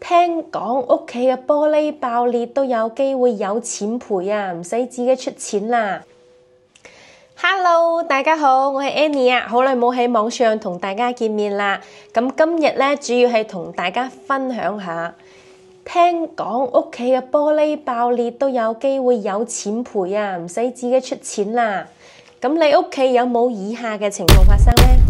聽講屋企嘅玻璃爆裂都有機會有錢賠啊，唔使自己出錢啦。Hello， 大家好，我係 Annie 啊，好耐冇喺網上同大家見面啦。咁今日咧主要係同大家分享下，聽講屋企嘅玻璃爆裂都有機會有錢賠啊，唔使自己出錢啦。咁你屋企有冇以下嘅情況發生呢？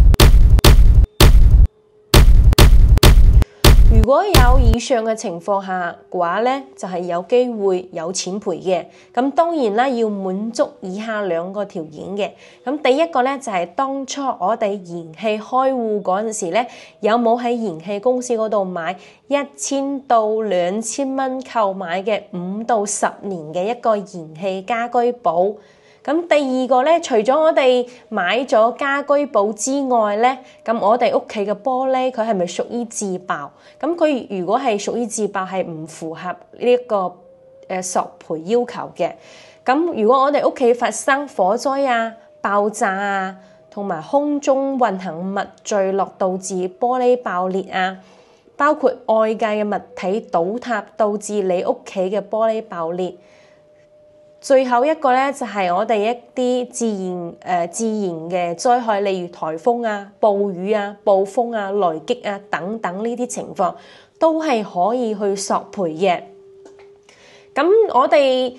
如果有以上嘅情況下嘅話咧，就係有機會有錢賠嘅。咁當然啦，要滿足以下兩個條件嘅。咁第一個咧就係當初我哋燃氣開戶嗰陣時咧，有冇喺燃氣公司嗰度買1000到2000蚊購買嘅5到10年嘅一個燃氣家居保。咁第二個咧，除咗我哋買咗家居保之外咧，咁我哋屋企嘅玻璃佢係咪屬於自爆？咁佢如果係屬於自爆，係唔符合呢一個索賠要求嘅。咁如果我哋屋企發生火災啊、爆炸啊，同埋空中運行物墜落導致玻璃爆裂啊，包括外界嘅物體倒塌導致你屋企嘅玻璃爆裂。最後一個咧就係我哋一啲自然嘅災害，例如颱風啊、暴雨啊、暴風啊、雷擊啊等等呢啲情況，都係可以去索賠嘅。咁我哋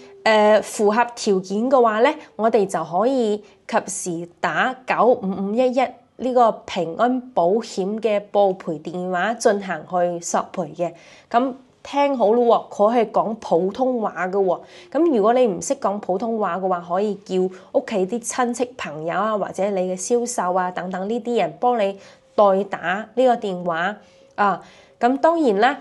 符合條件嘅話咧，我哋就可以及時打95511呢個平安保險嘅報賠電話進行去索賠嘅。咁聽好咯，佢係講普通話嘅喎。咁如果你唔識講普通話嘅話，可以叫屋企啲親戚朋友啊，或者你嘅銷售啊等等呢啲人幫你代打呢個電話啊。咁當然啦，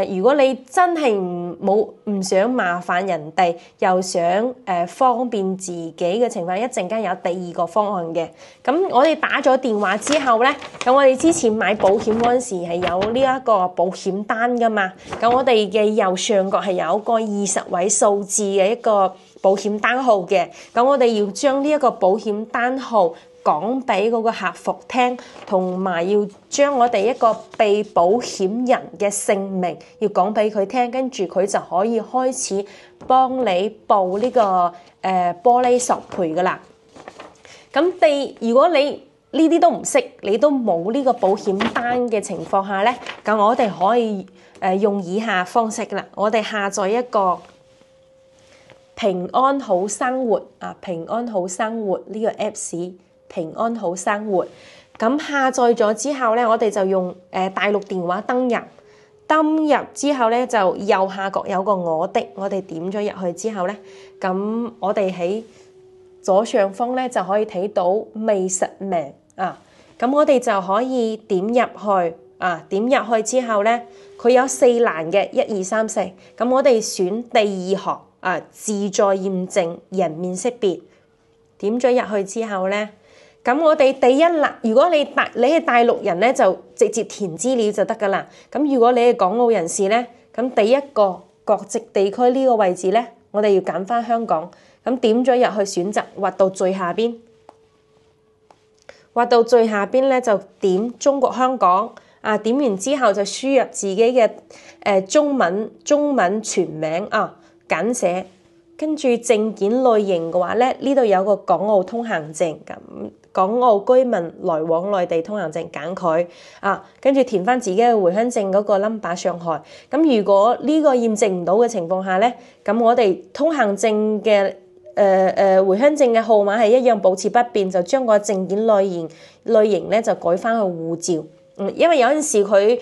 如果你真係唔想麻煩人哋，又想方便自己嘅情況，一陣間有第二個方案嘅。咁我哋打咗電話之後咧，咁我哋之前買保險嗰陣時係有呢一個保險單噶嘛。咁我哋嘅右上角係有一個20位數字嘅一個保險單號嘅。咁我哋要將呢一個保險單號講俾嗰個客服聽，同埋要將我哋一個被保險人嘅姓名要講俾佢聽，跟住佢就可以開始幫你報呢個玻璃索賠噶啦。咁如果你呢啲都唔識，你都冇呢個保險單嘅情況下咧，咁我哋可以用以下方式啦。我哋下載一個平安好生活啊，平安好生活呢個 Apps。平安好生活，咁下載咗之後咧，我哋就用大陸電話登入之後咧，就右下角有個我哋點咗入去之後咧，咁我哋喺左上方咧就可以睇到未實名啊，咁我哋就可以點入去啊，點入去之後咧，佢有4欄嘅1、2、3、4，咁我哋選第2行啊，自助驗證人面識別，點咗入去之後咧。咁我哋第一欄，如果你係大陸人咧，就直接填資料就得噶啦。咁如果你係港澳人士咧，咁第一個國籍地區呢個位置咧，我哋要揀翻香港。咁點咗入去選擇，滑到最下邊，滑到最下邊咧就點中國香港啊。點完之後就輸入自己嘅中文全名啊，簡寫，跟住證件類型嘅話咧，呢度有個港澳通行證咁。港澳居民來往內地通行證揀佢啊，跟住填翻自己嘅回鄉證嗰個 number 上去。咁如果呢個驗證唔到嘅情況下咧，咁我哋通行證嘅回鄉證嘅號碼係一樣保持不變，就將個證件類型咧就改翻去護照。因為有陣時佢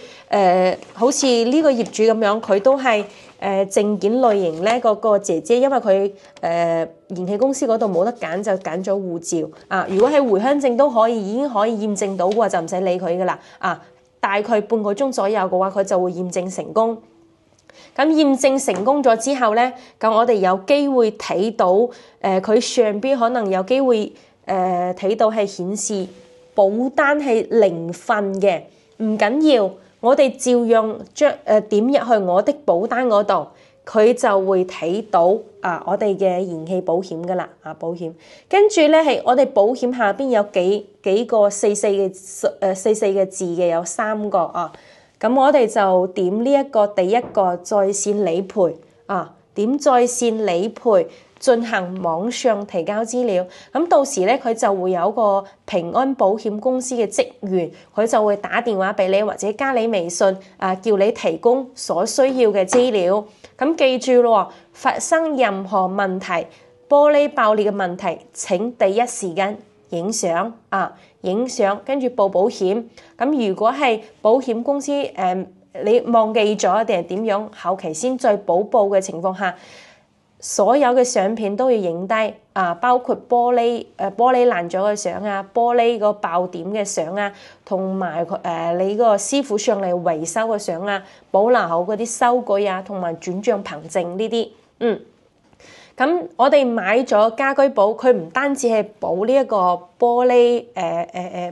好似呢個業主咁樣，佢都係證件類型咧，嗰個姐姐因為佢燃氣公司嗰度冇得揀，就揀咗護照啊。如果係回鄉證都已經可以驗證到嘅話，就唔使理佢噶啦啊。大概半個鐘左右嘅話，佢就會驗證成功。咁驗證成功咗之後咧，咁我哋有機會睇到佢上邊可能有機會睇到係顯示保單係0份嘅，唔緊要，我哋照樣將點入去我的保單嗰度，佢就會睇到啊我哋嘅燃氣保險噶啦啊保險，跟住咧係我哋保險下邊有幾個四四嘅字嘅，有3個啊。咁我哋就點呢一個第一個在線理賠啊，點在線理賠進行網上提交資料。咁到時咧，佢就會有個平安保險公司嘅職員，佢就會打電話俾你或者加你微信啊，叫你提供所需要嘅資料。咁記住咯，發生任何問題，玻璃爆裂嘅問題，請第一時間影相啊，影相跟住報保險。咁如果係保險公司你忘記咗定係點樣，後期先再補報嘅情況下，所有嘅相片都要影低啊，包括玻璃爛咗嘅相啊，玻璃個爆點嘅相啊，同埋你個師傅上嚟維修嘅相啊，保留好嗰啲收據啊，同埋轉賬憑證呢啲。咁我哋買咗家居保，佢唔單止係保呢一個玻璃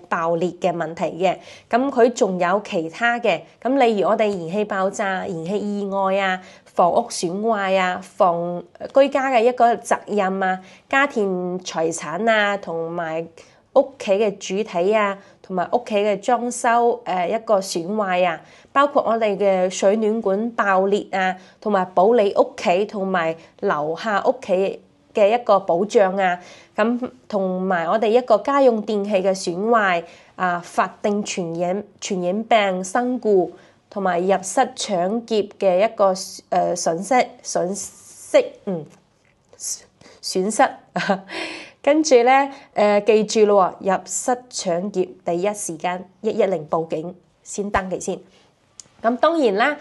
爆裂嘅問題嘅，咁佢仲有其他嘅。咁例如我哋燃氣爆炸、燃氣意外啊、房屋損壞啊、居家嘅一個責任啊、家庭財產啊，同埋屋企嘅主體啊，同埋屋企嘅裝修一個損壞啊，包括我哋嘅水暖管爆裂啊，同埋保你屋企同埋樓下屋企嘅一個保障啊，咁同埋我哋一個家用電器嘅損壞啊，法定傳染病身故，同埋入室搶劫嘅一個損失。跟住咧，記住咯，入室搶劫第一時間110報警先登記先。咁當然啦，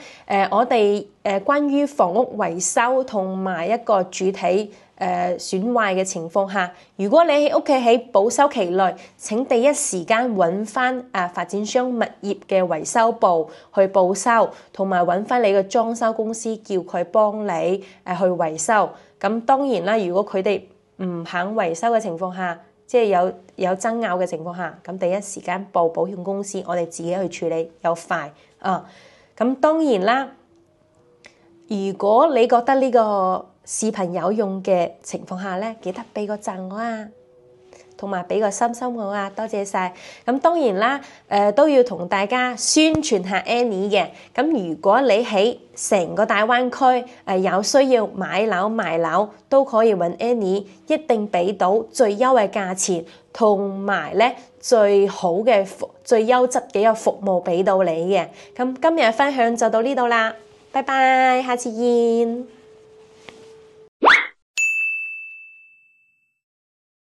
我哋關於房屋維修同埋一個主體損壞嘅情況下，如果你喺屋企喺保修期內，請第一時間揾翻發展商物業嘅維修部去報修，同埋揾翻你嘅裝修公司，叫佢幫你去維修。咁當然啦，如果佢哋唔肯維修嘅情況下，即係有爭拗嘅情況下，咁第一時間報保險公司，我哋自己去處理又快啊。咁當然啦，如果你覺得呢個視頻有用嘅情況下咧，記得俾個讚我啊，同埋俾個心心我啊，多謝晒。咁當然啦，都要同大家宣傳下 Annie 嘅。咁如果你喺成個大灣區有需要買樓賣樓，都可以揾 Annie，一定俾到最優惠價錢，同埋咧最好嘅最優質嘅一個服務俾到你嘅。咁今日分享就到呢度啦，拜拜，下次見。